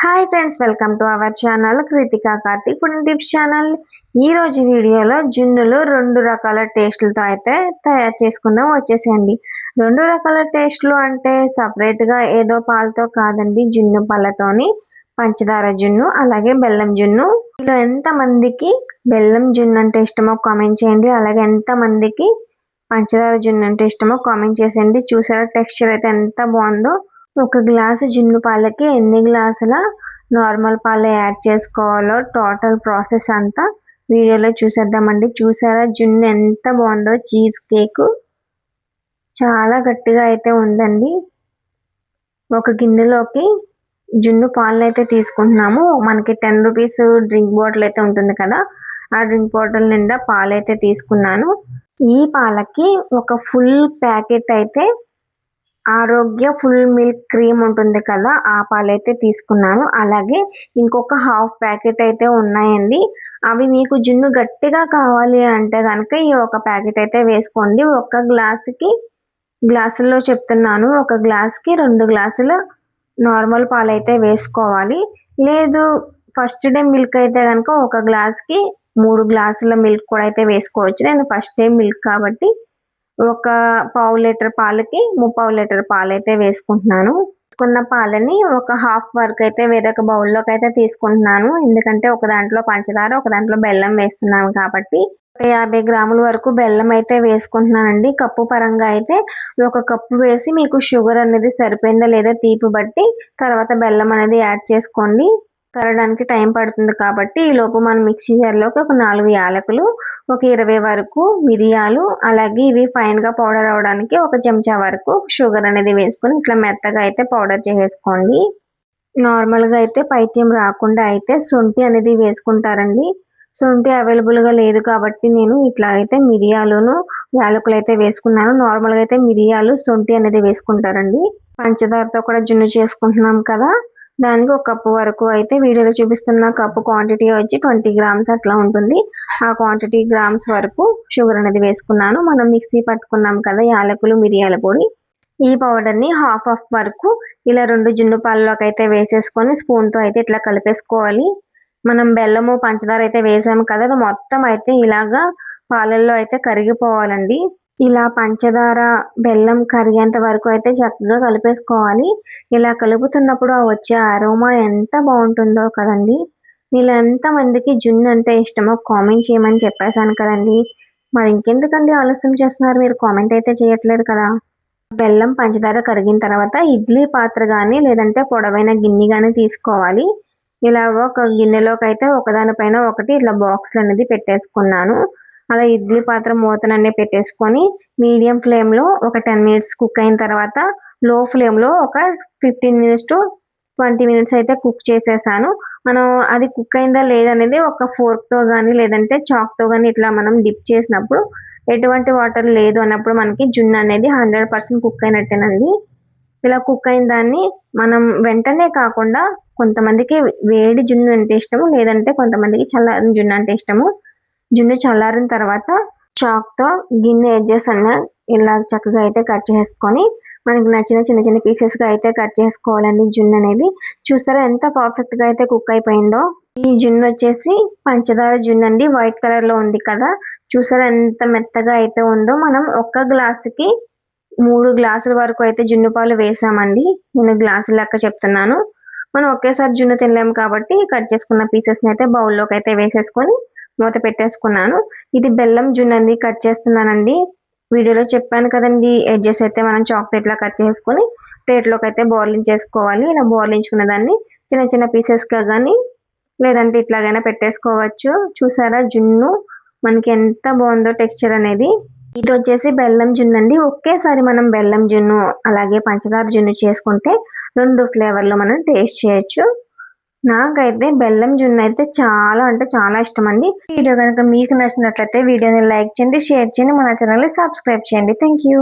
Hi friends, welcome to our channel Kritika Karthik food tips channel. ఈ రోజు వీడియోలో జున్నులు 2 రకాల టేస్టులతో అయితే తయారు చేసుకుందాం. వచ్చేసేయండి. 2 రకాల టేస్టులు అంటే సపరేట్గా ఏదో పాలతో కాదండి, జున్ను పాలతోని పంచదార జున్ను అలాగే బెల్లం జున్ను. ఇలా ఎంతమందికి బెల్లం జున్ను అంటే ఇష్టమో కామెంట్ చేయండి. అలాగే ఎంతమందికి పంచదార జున్ను అంటే ఇష్టమో కామెంట్ చేసేయండి. చూసారా టెక్స్చర్ అయితే ఎంత బాగుందో. ఒక గ్లాసు జున్ను పాలకి ఎన్ని గ్లాసుల నార్మల్ పాలు యాడ్ చేసుకోవాలో టోటల్ ప్రాసెస్ అంతా వీడియోలో చూసేద్దామండి. చూసారా జున్ను ఎంత బాగుందో. చీజ్ కేక్ చాలా గట్టిగా అయితే ఉందండి. ఒక గిన్నెలోకి జున్ను పాలను అయితే తీసుకుంటున్నాము. మనకి 10 రూపీస్ డ్రింక్ బాటిల్ అయితే ఉంటుంది కదా, ఆ డ్రింక్ బాటిల్ నిండా పాలు అయితే తీసుకున్నాను. ఈ పాలకి ఒక ఫుల్ ప్యాకెట్ అయితే ఆరోగ్య ఫుల్ మిల్క్ క్రీమ్ ఉంటుంది కదా, ఆ పాలైతే తీసుకున్నాను. అలాగే ఇంకొక హాఫ్ ప్యాకెట్ అయితే ఉన్నాయండి. అవి మీకు జున్ను గట్టిగా కావాలి అంటే కనుక ఈ ఒక ప్యాకెట్ అయితే వేసుకోండి. ఒక గ్లాసుల్లో చెప్తున్నాను, ఒక గ్లాస్కి 2 గ్లాసుల నార్మల్ పాలు అయితే వేసుకోవాలి. లేదు ఫస్ట్ డే మిల్క్ అయితే కనుక ఒక గ్లాస్కి 3 గ్లాసుల మిల్క్ కూడా అయితే వేసుకోవచ్చు. నేను ఫస్ట్ డే మిల్క్ కాబట్టి ఒక పావు లీటర్ పాలకి 3/4 లీటర్ పాలు అయితే వేసుకుంటున్నాను. తీసుకున్న పాలని ఒక హాఫ్ వరకు అయితే వేరొక బౌల్లోకి అయితే తీసుకుంటున్నాను. ఎందుకంటే ఒక దాంట్లో పంచదార ఒక దాంట్లో బెల్లం వేస్తున్నాను కాబట్టి 50 గ్రాముల వరకు బెల్లం అయితే వేసుకుంటున్నానండి. కప్పు పరంగా అయితే ఒక కప్పు వేసి మీకు షుగర్ అనేది సరిపోయిందా లేదా తీపి బట్టి తర్వాత బెల్లం అనేది యాడ్ చేసుకోండి. కరగడానికి టైం పడుతుంది కాబట్టి ఈలోపు మనం మిక్సీ జార్లోకి ఒక 4 యాలకులు, ఒక 20 వరకు మిరియాలు, అలాగే ఇవి ఫైన్గా పౌడర్ అవడానికి ఒక చెంచా వరకు షుగర్ అనేది వేసుకొని ఇట్లా మెత్తగా అయితే పౌడర్ చేసేసుకోండి. నార్మల్గా అయితే పైత్యం రాకుండా అయితే శొంఠి అనేది వేసుకుంటారండి. శొంఠి అవైలబుల్గా లేదు కాబట్టి నేను ఇట్లా అయితే మిరియాలను యాలకులు అయితే వేసుకున్నాను. నార్మల్గా అయితే మిరియాలు శొంఠి అనేది వేసుకుంటారండి. పంచదారతో కూడా జున్ను చేసుకుంటున్నాం కదా, దానికి ఒక కప్పు వరకు అయితే వీడియోలో చూపిస్తున్న కప్పు క్వాంటిటీ వచ్చి 20 గ్రామ్స్ అట్లా ఉంటుంది. ఆ క్వాంటిటీ గ్రామ్స్ వరకు షుగర్ అనేది వేసుకున్నాను. మనం మిక్సీ పట్టుకున్నాం కదా యాలకులు మిరియాల పొడి, ఈ పౌడర్ని హాఫ్ వరకు ఇలా 2 జున్ను పాలలోకి అయితే వేసేసుకొని స్పూన్తో అయితే ఇట్లా కలిపేసుకోవాలి. మనం బెల్లము పంచదార అయితే వేసాము కదా, అది మొత్తం అయితే ఇలాగా పాలల్లో అయితే కరిగిపోవాలండి. ఇలా పంచదార బెల్లం కరిగేంత వరకు అయితే చక్కగా కలిపేసుకోవాలి. ఇలా కలుపుతున్నప్పుడు వచ్చే అరోమా ఎంత బాగుంటుందో కదండి. వీళ్ళు ఎంతమందికి జున్ను అంటే ఇష్టమో కామెంట్ చేయమని చెప్పేశాను కదండి. మరి ఇంకెందుకండి ఆలస్యం చేస్తున్నారు, మీరు కామెంట్ అయితే చేయట్లేదు కదా. బెల్లం పంచదార కరిగిన తర్వాత ఇడ్లీ పాత్ర కానీ లేదంటే పొడవైన గిన్నె కానీ తీసుకోవాలి. ఇలా ఒక గిన్నెలోకి అయితే ఒకదానిపైన ఒకటి ఇట్లా బాక్స్లు అనేది పెట్టేసుకున్నాను. అలా ఇడ్లీ పాత్ర మూతనన్నీ పెట్టేసుకొని మీడియం ఫ్లేమ్లో ఒక 10 మినిట్స్ కుక్ అయిన తర్వాత లో ఫ్లేమ్లో ఒక 15 మినిట్స్ టు 20 మినిట్స్ అయితే కుక్ చేసేసాను. మనం అది కుక్ అయిందా లేదనేది ఒక ఫోర్క్తో కానీ లేదంటే చాక్తో కానీ ఇట్లా మనం డిప్ చేసినప్పుడు ఎటువంటి వాటర్ లేదు అన్నప్పుడు మనకి జున్ను అనేది 100% కుక్ అయినట్టేనండి. ఇలా కుక్ అయిన దాన్ని మనం వెంటనే కాకుండా, కొంతమందికి వేడి జున్ను అంటే ఇష్టము, లేదంటే కొంతమందికి చల్లారిన జున్ను అంటే ఇష్టము. జున్ను చల్లారిన తర్వాత చాక్తో గిన్నె ఎడ్జెస్ అన్న ఇలా చక్కగా అయితే కట్ చేసుకొని మనకి నచ్చిన చిన్న చిన్న పీసెస్గా అయితే కట్ చేసుకోవాలండి. జున్ను అనేది చూస్తారా ఎంత పర్ఫెక్ట్గా అయితే కుక్ అయిపోయిందో. ఈ జున్ను వచ్చేసి పంచదార జున్ను అండి, వైట్ కలర్లో ఉంది కదా. చూసారా ఎంత మెత్తగా అయితే ఉందో. మనం ఒక్క గ్లాసుకి 3 గ్లాసుల వరకు అయితే జున్ను పాలు వేసామండి. నేను గ్లాసుల లెక్క చెప్తున్నాను. మనం ఒకేసారి జున్ను తినలేము కాబట్టి కట్ చేసుకున్న పీసెస్ని అయితే బౌల్లోకి అయితే వేసేసుకొని మూత పెట్టేసుకున్నాను. ఇది బెల్లం జున్ను అండి, కట్ చేస్తున్నానండి. వీడియోలో చెప్పాను కదండి, ఎడ్జెస్ అయితే మనం చాక్లెట్లా కట్ చేసుకొని ప్లేట్లోకి అయితే బోర్లించేసుకోవాలి. ఇలా బోర్లించుకున్న దాన్ని చిన్న చిన్న పీసెస్గా కానీ లేదంటే ఇట్లాగైనా పెట్టేసుకోవచ్చు. చూసారా జున్ను మనకి ఎంత బాగుందో టెక్స్చర్ అనేది. ఇది వచ్చేసి బెల్లం జున్ను అండి. ఒకేసారి మనం బెల్లం జున్ను అలాగే పంచదార జున్ను చేసుకుంటే 2 ఫ్లేవర్లు మనం టేస్ట్ చేయొచ్చు. నాకైతే బెల్లం జున్ను అయితే చాలా అంటే చాలా ఇష్టం అండి. వీడియో కనుక మీకు నచ్చినట్లయితే వీడియోని లైక్ చేయండి, షేర్ చేయండి, మన ఛానల్ని సబ్స్క్రైబ్ చేయండి. Thank you.